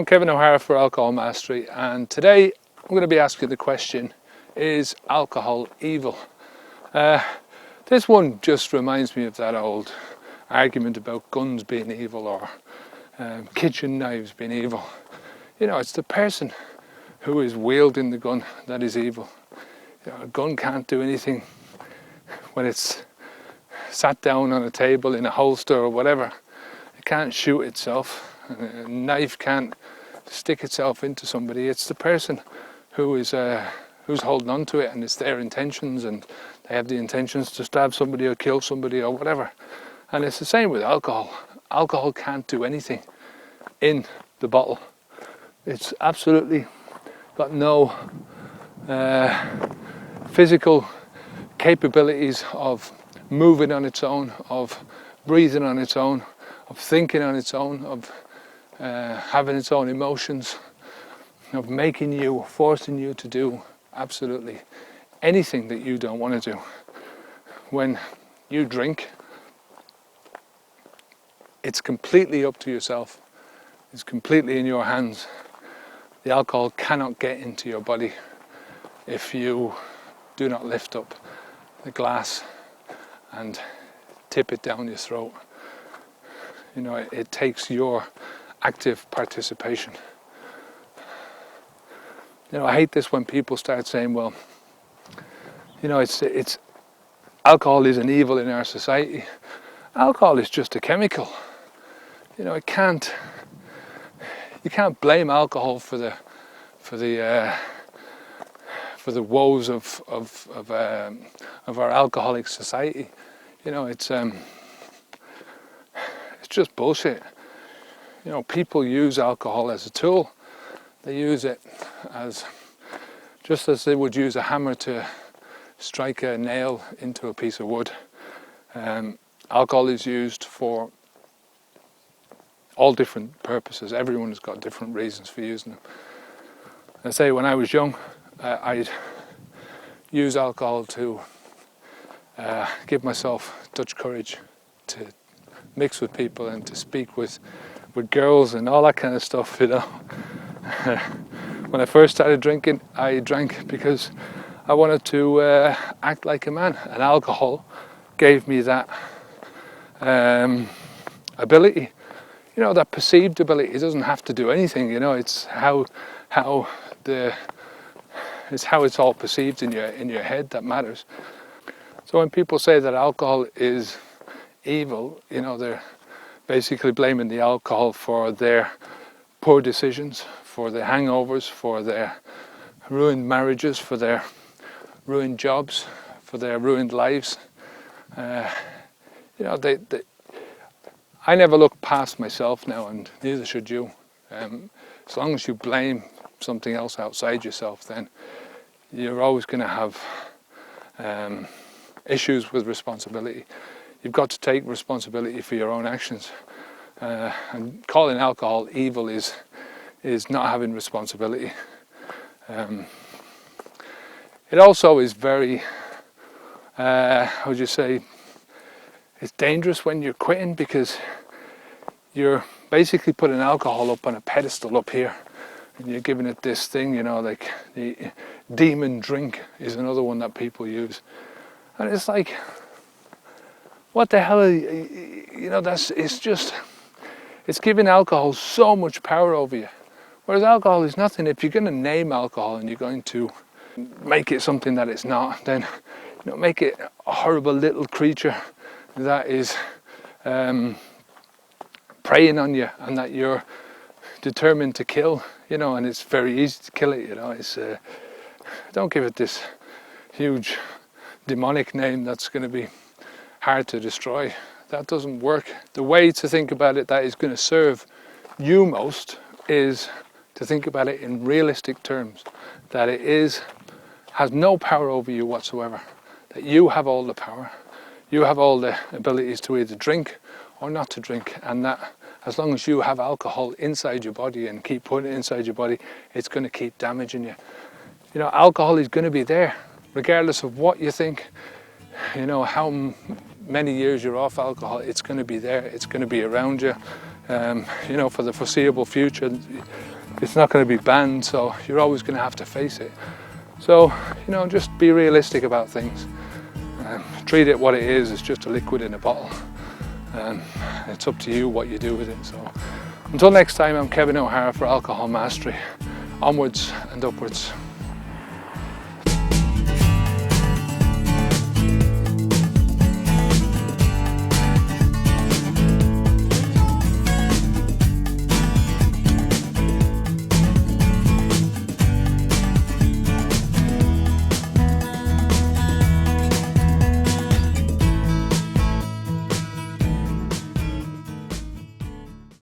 I'm Kevin O'Hara for Alcohol Mastery, and today I'm going to be asking the question, is alcohol evil? This one just reminds me of that old argument about guns being evil or kitchen knives being evil. You know, it's the person who is wielding the gun that is evil. You know, a gun can't do anything when it's sat down on a table in a holster or whatever. It can't shoot itself. A knife can't stick itself into somebody. It's the person who is who's holding on to it, and it's their intentions, and they have the intentions to stab somebody or kill somebody or whatever. And it's the same with alcohol. Alcohol can't do anything in the bottle. It's absolutely got no physical capabilities of moving on its own, of breathing on its own, of thinking on its own, of having its own emotions, of making you, forcing you to do absolutely anything that you don't want to do. When you drink, it's completely up to yourself. It's completely in your hands. The alcohol cannot get into your body if you do not lift up the glass and tip it down your throat. You know, it takes your active participation. You know, I hate this when people start saying, well, you know, it's alcohol is an evil in our society. Alcohol is just a chemical. You know, you can't blame alcohol for the woes of our alcoholic society. You know, it's just bullshit. You know, people use alcohol as a tool. They use it as just as they would use a hammer to strike a nail into a piece of wood. Alcohol is used for all different purposes. Everyone has got different reasons for using them. I say when I was young, I'd use alcohol to give myself Dutch courage, to mix with people and to speak with girls and all that kind of stuff, you know. When I first started drinking, I drank because I wanted to act like a man, and alcohol gave me that ability, you know, that perceived ability. It doesn't have to do anything, you know. It's how it's all perceived in your head that matters. So when people say that alcohol is evil, you know, they're basically blaming the alcohol for their poor decisions, for their hangovers, for their ruined marriages, for their ruined jobs, for their ruined lives. You know, I never look past myself now, and neither should you. As long as you blame something else outside yourself, then you're always going to have issues with responsibility. You've got to take responsibility for your own actions. And calling alcohol evil is not having responsibility. It also is very, how would you say, it's dangerous when you're quitting, because you're basically putting alcohol up on a pedestal up here, and you're giving it this thing, you know, like the demon drink is another one that people use. And it's like, what the hell, you know, it's giving alcohol so much power over you. Whereas alcohol is nothing. If you're going to name alcohol and you're going to make it something that it's not, then, you know, make it a horrible little creature that is preying on you and that you're determined to kill, you know, and it's very easy to kill it, you know. It's don't give it this huge demonic name that's going to be hard to destroy. That doesn't work. The way to think about it that is going to serve you most is to think about it in realistic terms, that it has no power over you whatsoever, that you have all the power, you have all the abilities to either drink or not to drink, and that as long as you have alcohol inside your body and keep putting it inside your body, it's going to keep damaging you. You know, alcohol is going to be there regardless of what you think, you know, how many years you're off alcohol. It's going to be there, it's going to be around you, you know, for the foreseeable future. it's not going to be banned, so you're always going to have to face it. So, you know, just be realistic about things. Treat it what it is. It's just a liquid in a bottle. It's up to you what you do with it. So until next time, I'm Kevin O'Hara for Alcohol Mastery. Onwards and upwards.